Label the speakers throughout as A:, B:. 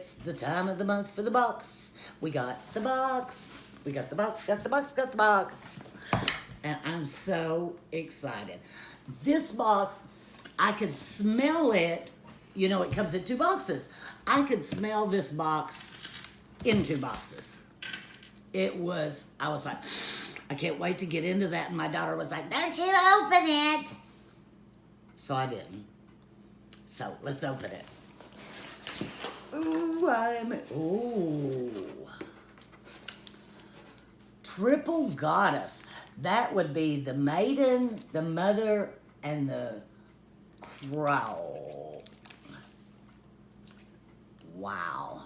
A: It's the time of the month for the box. We got the box. We got the box, got the box, got the box. And I'm so excited. This box, I could smell it. You know, it comes in 2 boxes. I could smell this box in 2 boxes. I was like, I can't wait to get into that. And my daughter was like, don't you open it. So I didn't. So let's open it. Ooh. Triple goddess. That would be the maiden, the mother, and the crow. Wow.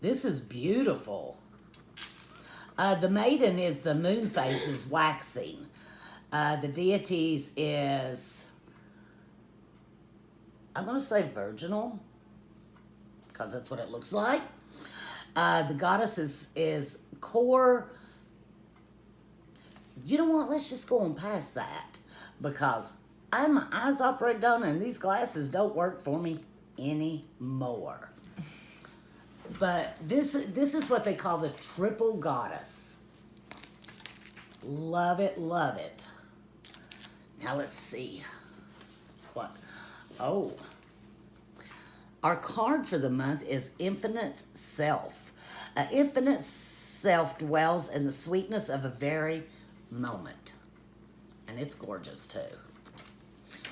A: This is beautiful. The maiden is the moon face is waxing. The deities is, I'm going to say virginal, because that's what it looks like. The goddess is core. You know what? Let's just go on past that, because my eyes operate down and these glasses don't work for me anymore. But this is what they call the triple goddess. Love it, love it. Now let's see. What? Oh. Our card for the month is Infinite Self. Infinite Self dwells in the sweetness of a very moment. And it's gorgeous too.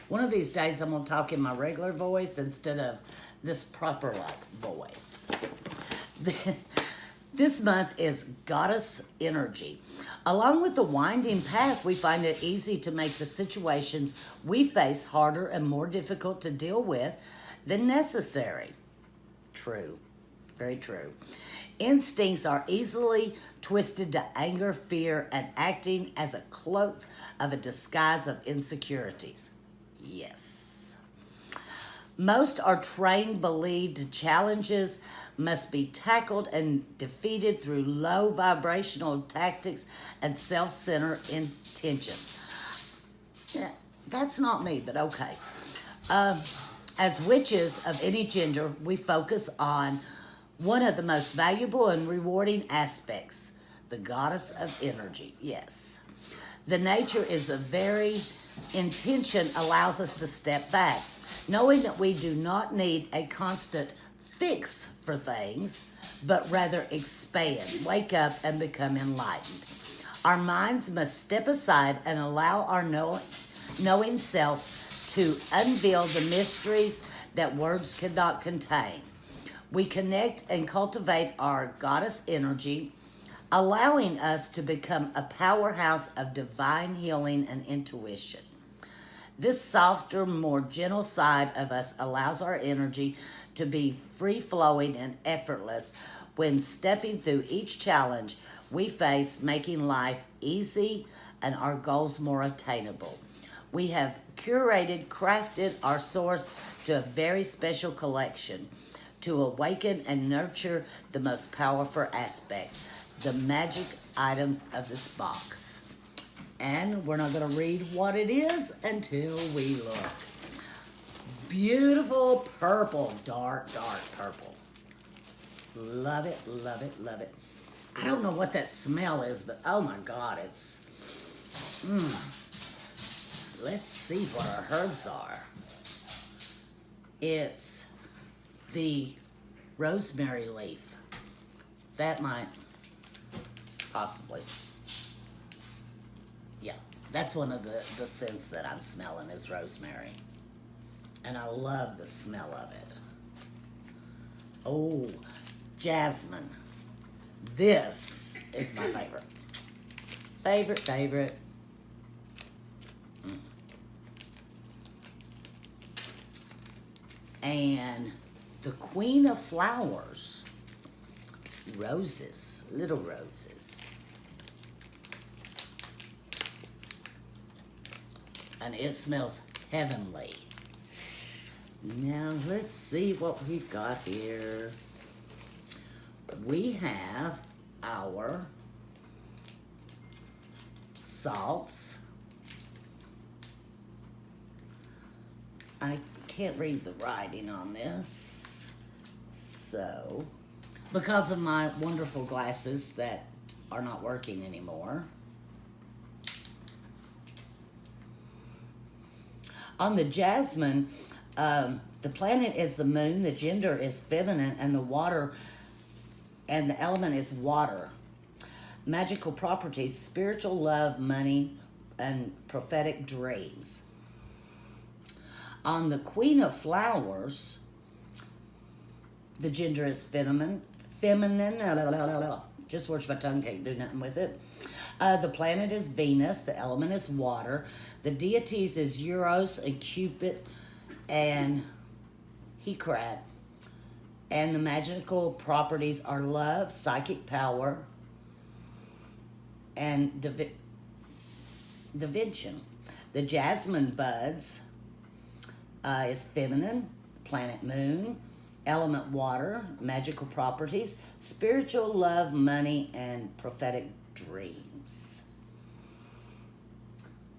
A: One of these days I'm going to talk in my regular voice instead of this proper voice. This month is Goddess Energy. Along with the winding path, we find it easy to make the situations we face harder and more difficult to deal with than necessary. True. Very true. Instincts are easily twisted to anger, fear, and acting as a cloak of a disguise of insecurities. Yes. Most are trained, believed challenges must be tackled and defeated through low vibrational tactics and self-centered intentions. Yeah, that's not me, but okay. As witches of any gender, we focus on one of the most valuable and rewarding aspects, the goddess of energy. Yes. The nature is a very intention allows us to step back, knowing that we do not need a constant fix for things, but rather expand, wake up, and become enlightened. Our minds must step aside and allow our knowing self to unveil the mysteries that words cannot contain. We connect and cultivate our goddess energy, allowing us to become a powerhouse of divine healing and intuition. This softer, more gentle side of us allows our energy to be free-flowing and effortless when stepping through each challenge we face, making life easy and our goals more attainable. We have crafted our source to a very special collection to awaken and nurture the most powerful aspect, the magic items of this box. And we're not going to read what it is until we look. Beautiful purple, dark purple. Love it, love it, love it. I don't know what that smell is, but oh my God, it's... Let's see what our herbs are. It's the rosemary leaf. That might, possibly. Yeah, that's one of the scents that I'm smelling is rosemary. And I love the smell of it. Oh, jasmine. This is my favorite. Favorite. And the queen of flowers. Roses, little roses. And it smells heavenly. Now, let's see what we've got here. We have our salts. I can't read the writing on this. So, because of my wonderful glasses that are not working anymore, on the jasmine, the planet is the moon, the gender is feminine, and the water, and the element is water. Magical properties, spiritual love, money, and prophetic dreams. On the queen of flowers, the gender is feminine, just works my tongue, can't do nothing with it. The planet is Venus, the element is water. The deities is Eros and Cupid and Hecate. And the magical properties are love, psychic power, and divination. The jasmine buds is feminine, planet moon, element water, magical properties, spiritual love, money, and prophetic dreams.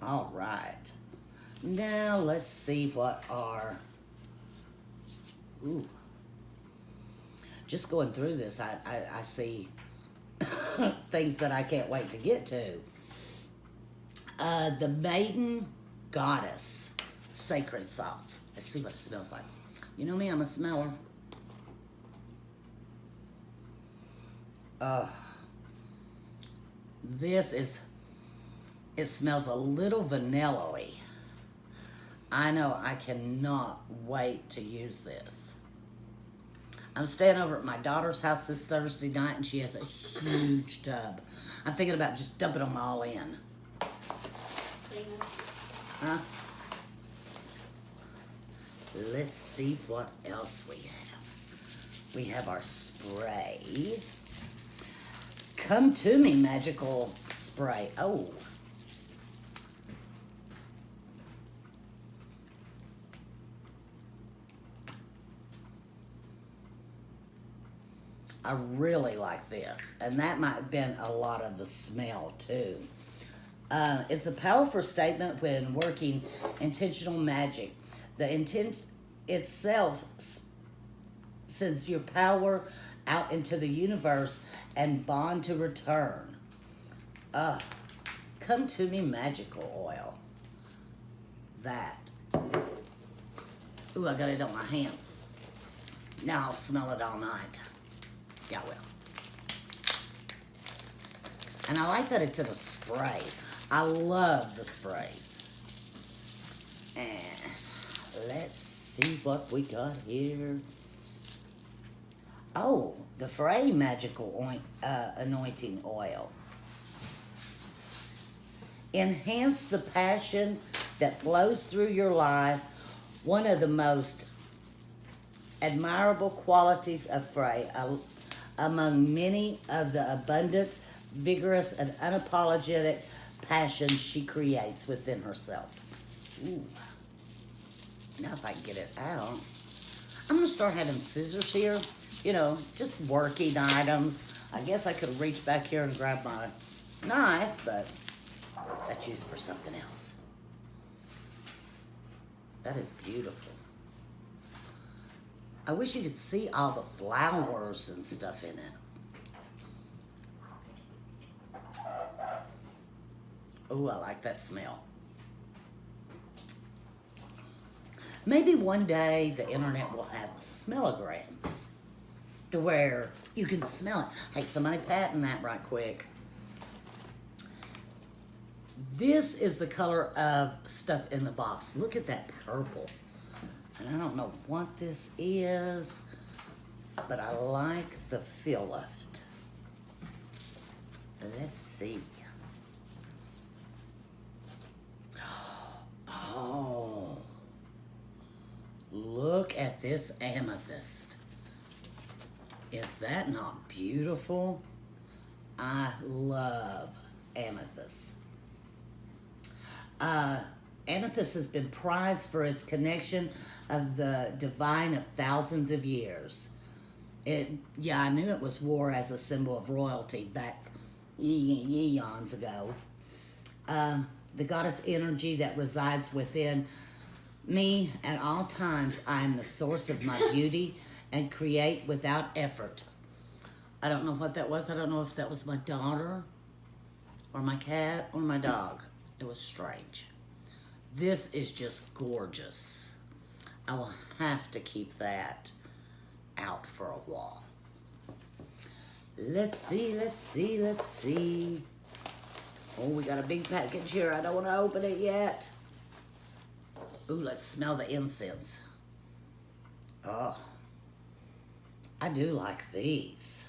A: All right. Now let's see what are... Ooh. Just going through this, I see things that I can't wait to get to. The Maiden Goddess Sacred Salts. Let's see what it smells like. You know me, I'm a smeller. It smells a little vanilla-y. I know, I cannot wait to use this. I'm staying over at my daughter's house this Thursday night, and she has a huge tub. I'm thinking about just dumping them all in. Huh? Let's see what else we have. We have our spray. Come to me, magical spray. Oh. I really like this, and that might have been a lot of the smell too. It's a powerful statement when working intentional magic. The intent itself sends your power out into the universe and bond to return. Come to me, magical oil. That. Ooh, I got it on my hand. Now I'll smell it all night. Yeah, I will. And I like that it's in a spray. I love the sprays. And let's see what we got here. Oh, the Frey Magical Anointing Oil. Enhance the passion that flows through your life. One of the most admirable qualities of Frey, among many of the abundant, vigorous, and unapologetic passion she creates within herself. Ooh. Now if I can get it out. I'm going to start having scissors here. You know, just working items. I guess I could reach back here and grab my knife, but that's used for something else. That is beautiful. I wish you could see all the flowers and stuff in it. Oh, I like that smell. Maybe one day the internet will have smellograms to where you can smell it. Hey, somebody patent that right quick. This is the color of stuff in the box. Look at that purple. And I don't know what this is, but I like the feel of it. Let's see. Oh, look at this amethyst. Is that not beautiful? I love amethyst. Amethyst has been prized for its connection of the divine of thousands of years. Yeah, I knew it was wore as a symbol of royalty back eons ago. The goddess energy that resides within me at all times. I am the source of my beauty and create without effort. I don't know what that was. I don't know if that was my daughter or my cat or my dog. It was strange. This is just gorgeous. I will have to keep that out for a while. Let's see, let's see, let's see. Oh, we got a big package here. I don't want to open it yet. Ooh, let's smell the incense. Oh, I do like these.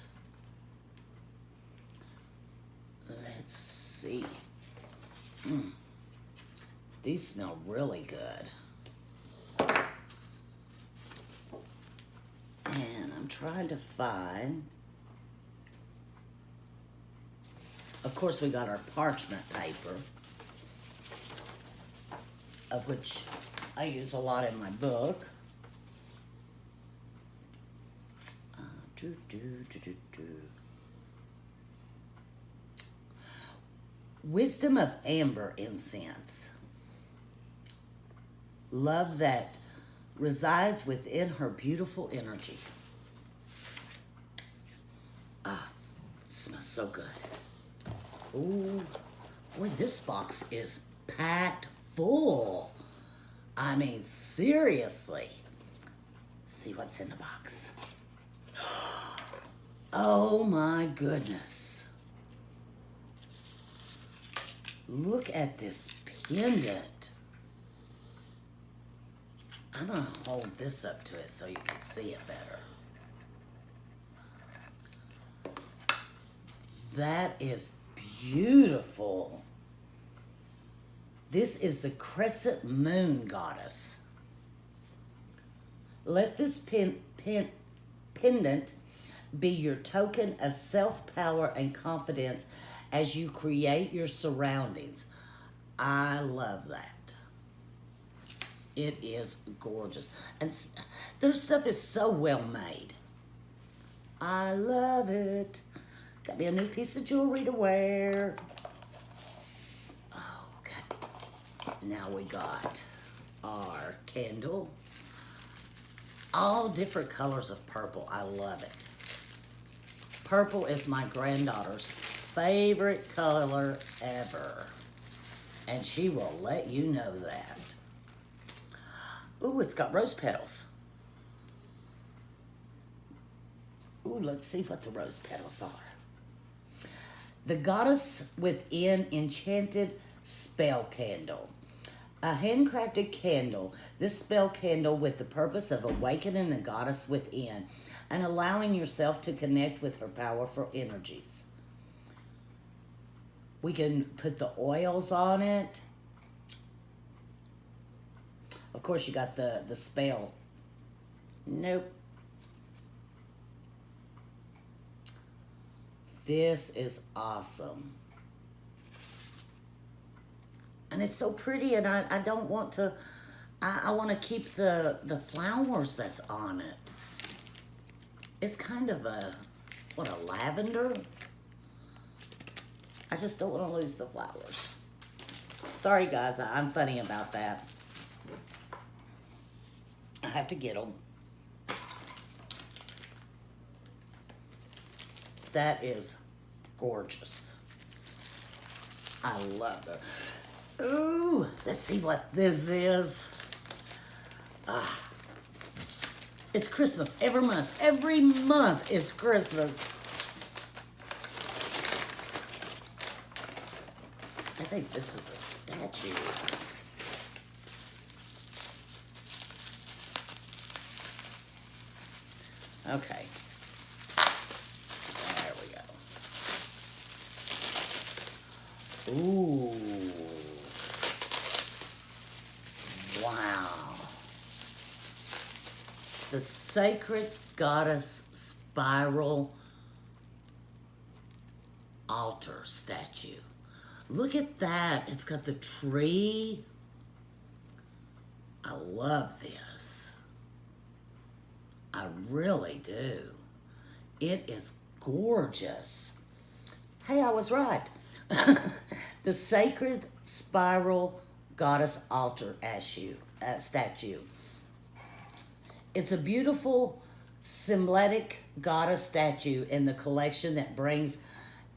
A: Let's see. These smell really good. And I'm trying to find... Of course, we got our parchment paper, of which I use a lot in my book. Wisdom of Amber Incense. Love that resides within her beautiful energy. Ah, smells so good. Ooh, boy, this box is packed full. I mean, seriously. See what's in the box. Oh my goodness. Look at this pendant. I'm gonna hold this up to it so you can see it better. That is beautiful. This is the crescent moon goddess. Let this pendant be your token of self-power and confidence as you create your surroundings. I love that. It is gorgeous. And their stuff is so well made. I love it. Got me a new piece of jewelry to wear. Okay. Now we got our candle. All different colors of purple. I love it. Purple is my granddaughter's favorite color ever. And she will let you know that. Ooh, it's got rose petals. Ooh, let's see what the rose petals are. The Goddess Within Enchanted Spell Candle. A handcrafted candle. This spell candle with the purpose of awakening the goddess within and allowing yourself to connect with her powerful energies. We can put the oils on it. Of course, you got the spell. Nope. This is awesome. And it's so pretty, and I don't want to, I want to keep the flowers that's on it. It's kind of a lavender? I just don't want to lose the flowers. Sorry, guys, I'm funny about that. I have to get them. That is gorgeous. I love them. Ooh, let's see what this is. It's Christmas every month. Every month it's Christmas. I think this is a statue. Okay. There we go. Ooh. Wow. The Sacred Goddess Spiral Altar statue. Look at that. It's got the tree. I love this. I really do. It is gorgeous. Hey, I was right. The Sacred Spiral Goddess Altar statue. It's a beautiful symbolic goddess statue in the collection that brings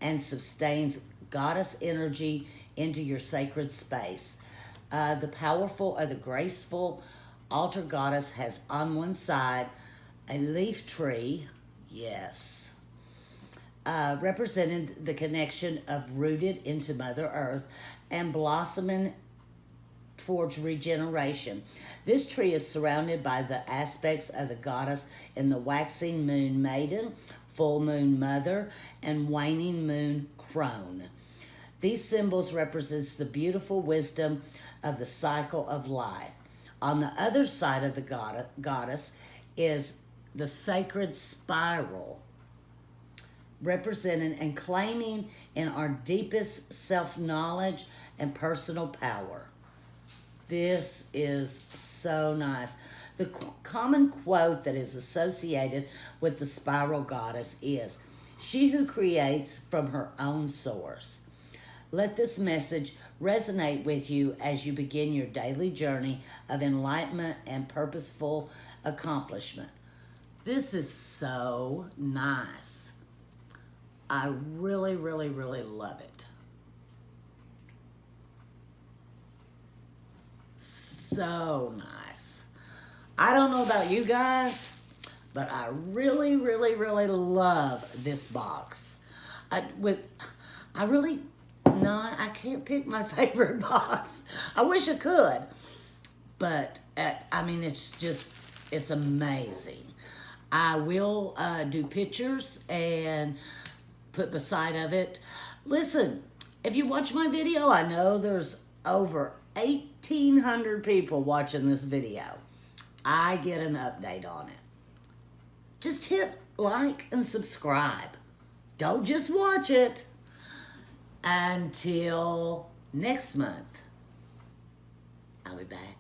A: and sustains goddess energy into your sacred space. The powerful or the graceful altar goddess has on one side a leaf tree, yes, representing the connection of rooted into Mother Earth and blossoming towards regeneration. This tree is surrounded by the aspects of the goddess in the waxing moon maiden, full moon mother, and waning moon crone. These symbols represents the beautiful wisdom of the cycle of life. On the other side of the goddess is the sacred spiral, representing and claiming in our deepest self-knowledge and personal power. This is so nice. The common quote that is associated with the spiral goddess is, "She who creates from her own source." Let this message resonate with you as you begin your daily journey of enlightenment and purposeful accomplishment. This is so nice. I really, really, really love it. So nice. I don't know about you guys, but I really, really, really love this box. I can't pick my favorite box. I wish I could, but it's amazing. I will do pictures and put beside of it. Listen, if you watch my video, I know there's over 1,800 people watching this video. I get an update on it. Just hit like and subscribe. Don't just watch it. Until next month, I'll be back.